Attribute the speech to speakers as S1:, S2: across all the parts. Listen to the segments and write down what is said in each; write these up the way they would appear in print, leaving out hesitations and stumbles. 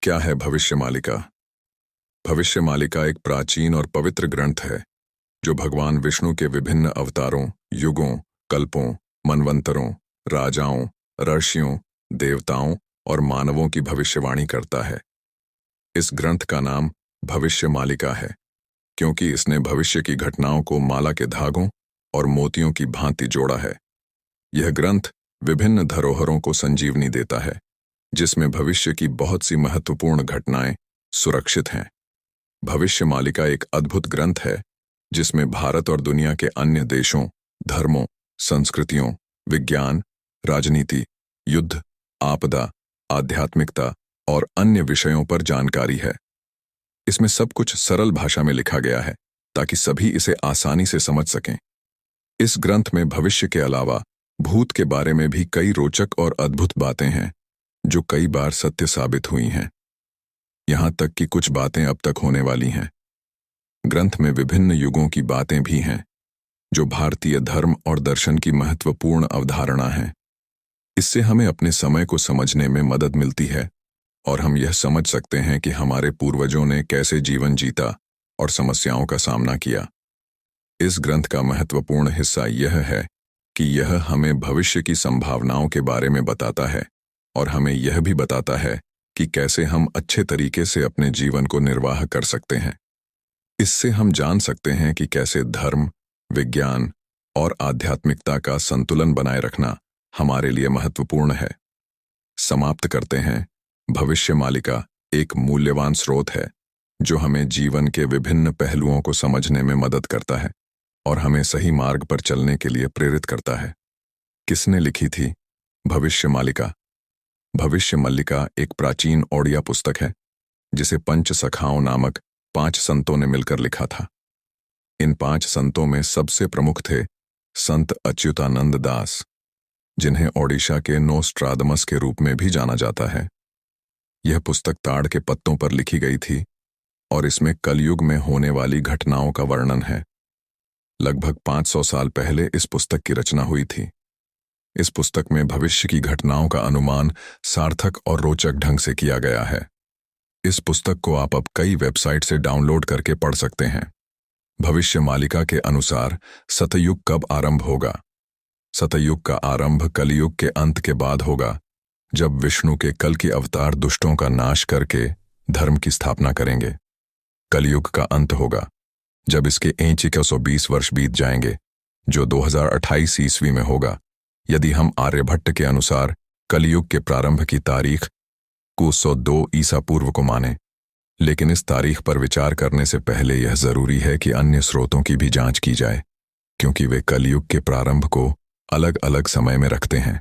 S1: क्या है भविष्यमालिका? भविष्यमालिका एक प्राचीन और पवित्र ग्रंथ है जो भगवान विष्णु के विभिन्न अवतारों, युगों, कल्पों, मनवंतरों, राजाओं, ऋषियों, देवताओं और मानवों की भविष्यवाणी करता है। इस ग्रंथ का नाम भविष्यमालिका है क्योंकि इसने भविष्य की घटनाओं को माला के धागों और मोतियों की भांति जोड़ा है। यह ग्रंथ विभिन्न धरोहरों को संजीवनी देता है, जिसमें भविष्य की बहुत सी महत्वपूर्ण घटनाएं सुरक्षित हैं। भविष्यमालिका एक अद्भुत ग्रंथ है जिसमें भारत और दुनिया के अन्य देशों, धर्मों, संस्कृतियों, विज्ञान, राजनीति, युद्ध, आपदा, आध्यात्मिकता और अन्य विषयों पर जानकारी है। इसमें सब कुछ सरल भाषा में लिखा गया है ताकि सभी इसे आसानी से समझ सकें। इस ग्रंथ में भविष्य के अलावा भूत के बारे में भी कई रोचक और अद्भुत बातें हैं जो कई बार सत्य साबित हुई हैं। यहां तक कि कुछ बातें अब तक होने वाली हैं। ग्रंथ में विभिन्न युगों की बातें भी हैं जो भारतीय धर्म और दर्शन की महत्वपूर्ण अवधारणा हैं। इससे हमें अपने समय को समझने में मदद मिलती है और हम यह समझ सकते हैं कि हमारे पूर्वजों ने कैसे जीवन जीता और समस्याओं का सामना किया। इस ग्रंथ का महत्वपूर्ण हिस्सा यह है कि यह हमें भविष्य की संभावनाओं के बारे में बताता है और हमें यह भी बताता है कि कैसे हम अच्छे तरीके से अपने जीवन को निर्वाह कर सकते हैं। इससे हम जान सकते हैं कि कैसे धर्म, विज्ञान और आध्यात्मिकता का संतुलन बनाए रखना हमारे लिए महत्वपूर्ण है। समाप्त करते हैं, भविष्यमालिका एक मूल्यवान स्रोत है जो हमें जीवन के विभिन्न पहलुओं को समझने में मदद करता है और हमें सही मार्ग पर चलने के लिए प्रेरित करता है। किसने लिखी थी भविष्यमालिका? भविष्यमालिका एक प्राचीन ओडिया पुस्तक है जिसे पंच सखाओं नामक 5 संतों ने मिलकर लिखा था। इन 5 संतों में सबसे प्रमुख थे संत अच्युतानंद दास, जिन्हें ओडिशा के नोस्ट्रादमस के रूप में भी जाना जाता है। यह पुस्तक ताड़ के पत्तों पर लिखी गई थी और इसमें कलयुग में होने वाली घटनाओं का वर्णन है। लगभग 500 साल पहले इस पुस्तक की रचना हुई थी। इस पुस्तक में भविष्य की घटनाओं का अनुमान सार्थक और रोचक ढंग से किया गया है। इस पुस्तक को आप अब कई वेबसाइट से डाउनलोड करके पढ़ सकते हैं। भविष्यमालिका के अनुसार सतयुग कब आरंभ होगा? सतयुग का आरंभ कलयुग के अंत के बाद होगा, जब विष्णु के कल की अवतार दुष्टों का नाश करके धर्म की स्थापना करेंगे। कलयुग का अंत होगा जब इसके 120 वर्ष बीत जाएंगे, जो 2028 ईस्वी में होगा। यदि हम आर्यभट्ट के अनुसार कलयुग के प्रारंभ की तारीख 902 ईसा पूर्व को मानें, लेकिन इस तारीख पर विचार करने से पहले यह जरूरी है कि अन्य स्रोतों की भी जांच की जाए, क्योंकि वे कलयुग के प्रारंभ को अलग अलग समय में रखते हैं।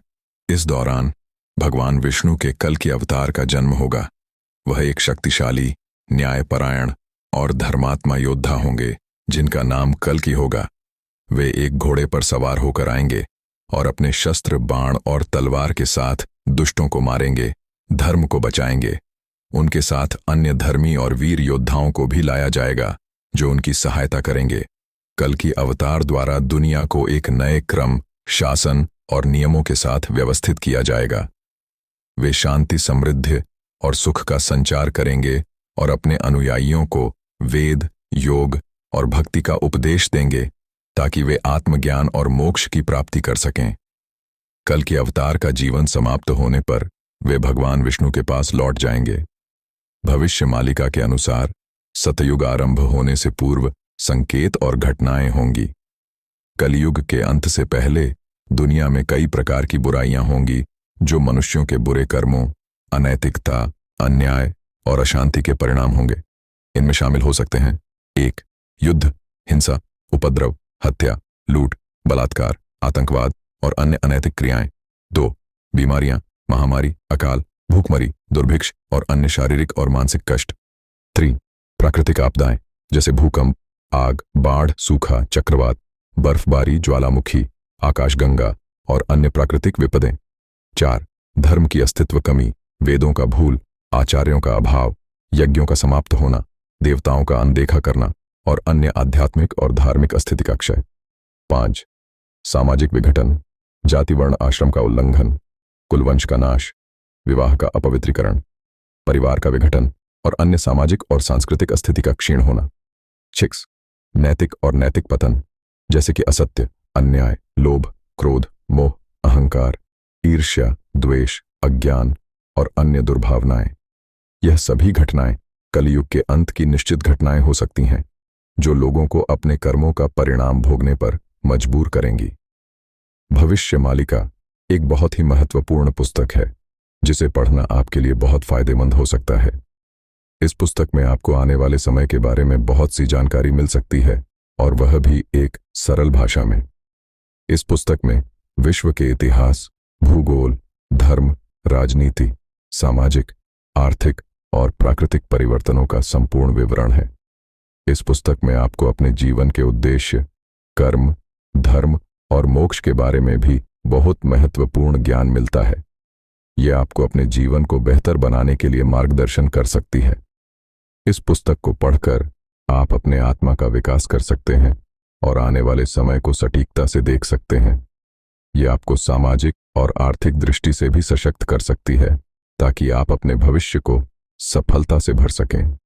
S1: इस दौरान भगवान विष्णु के कल की अवतार का जन्म होगा। वह एक शक्तिशाली, न्यायपरायण और धर्मात्मा योद्धा होंगे जिनका नाम कल्कि होगा। वे एक घोड़े पर सवार होकर आएंगे और अपने शस्त्र, बाण और तलवार के साथ दुष्टों को मारेंगे, धर्म को बचाएंगे। उनके साथ अन्य धर्मी और वीर योद्धाओं को भी लाया जाएगा जो उनकी सहायता करेंगे। कल्कि अवतार द्वारा दुनिया को एक नए क्रम, शासन और नियमों के साथ व्यवस्थित किया जाएगा। वे शांति, समृद्धि और सुख का संचार करेंगे और अपने अनुयायियों को वेद, योग और भक्ति का उपदेश देंगे ताकि वे आत्मज्ञान और मोक्ष की प्राप्ति कर सकें। कल के अवतार का जीवन समाप्त होने पर वे भगवान विष्णु के पास लौट जाएंगे। भविष्यमालिका के अनुसार सतयुग आरंभ होने से पूर्व संकेत और घटनाएं होंगी। कलयुग के अंत से पहले दुनिया में कई प्रकार की बुराइयां होंगी जो मनुष्यों के बुरे कर्मों, अनैतिकता, अन्याय और अशांति के परिणाम होंगे। इनमें शामिल हो सकते हैं 1. युद्ध, हिंसा, उपद्रव, हत्या, लूट, बलात्कार, आतंकवाद और अन्य अनैतिक क्रियाएं। 2. बीमारियां, महामारी, अकाल, भूखमरी, दुर्भिक्ष और अन्य शारीरिक और मानसिक कष्ट। 3. प्राकृतिक आपदाएं जैसे भूकंप, आग, बाढ़, सूखा, चक्रवात, बर्फबारी, ज्वालामुखी, आकाशगंगा और अन्य प्राकृतिक विपदें। 4. धर्म की अस्तित्व कमी, वेदों का भूल, आचार्यों का अभाव, यज्ञों का समाप्त होना, देवताओं का अनदेखा करना और अन्य आध्यात्मिक और धार्मिक अस्थिति का क्षय। 5. सामाजिक विघटन, जाति, वर्ण, आश्रम का उल्लंघन, कुलवंश का नाश, विवाह का अपवित्रीकरण, परिवार का विघटन और अन्य सामाजिक और सांस्कृतिक स्थिति का क्षीण होना। 6 नैतिक और नैतिक पतन, जैसे कि असत्य, अन्याय, लोभ, क्रोध, मोह, अहंकार, ईर्ष्या, द्वेष, अज्ञान और अन्य दुर्भावनाएं। यह सभी घटनाएं कलयुग के अंत की निश्चित घटनाएं हो सकती हैं, जो लोगों को अपने कर्मों का परिणाम भोगने पर मजबूर करेंगी। भविष्य मालिका एक बहुत ही महत्वपूर्ण पुस्तक है, जिसे पढ़ना आपके लिए बहुत फायदेमंद हो सकता है। इस पुस्तक में आपको आने वाले समय के बारे में बहुत सी जानकारी मिल सकती है, और वह भी एक सरल भाषा में। इस पुस्तक में विश्व के इतिहास, भूगोल, धर्म, राजनीति, सामाजिक, आर्थिक और प्राकृतिक परिवर्तनों का संपूर्ण विवरण है। इस पुस्तक में आपको अपने जीवन के उद्देश्य, कर्म, धर्म और मोक्ष के बारे में भी बहुत महत्वपूर्ण ज्ञान मिलता है। यह आपको अपने जीवन को बेहतर बनाने के लिए मार्गदर्शन कर सकती है। इस पुस्तक को पढ़कर आप अपने आत्मा का विकास कर सकते हैं और आने वाले समय को सटीकता से देख सकते हैं। यह आपको सामाजिक और आर्थिक दृष्टि से भी सशक्त कर सकती है, ताकि आप अपने भविष्य को सफलता से भर सकें।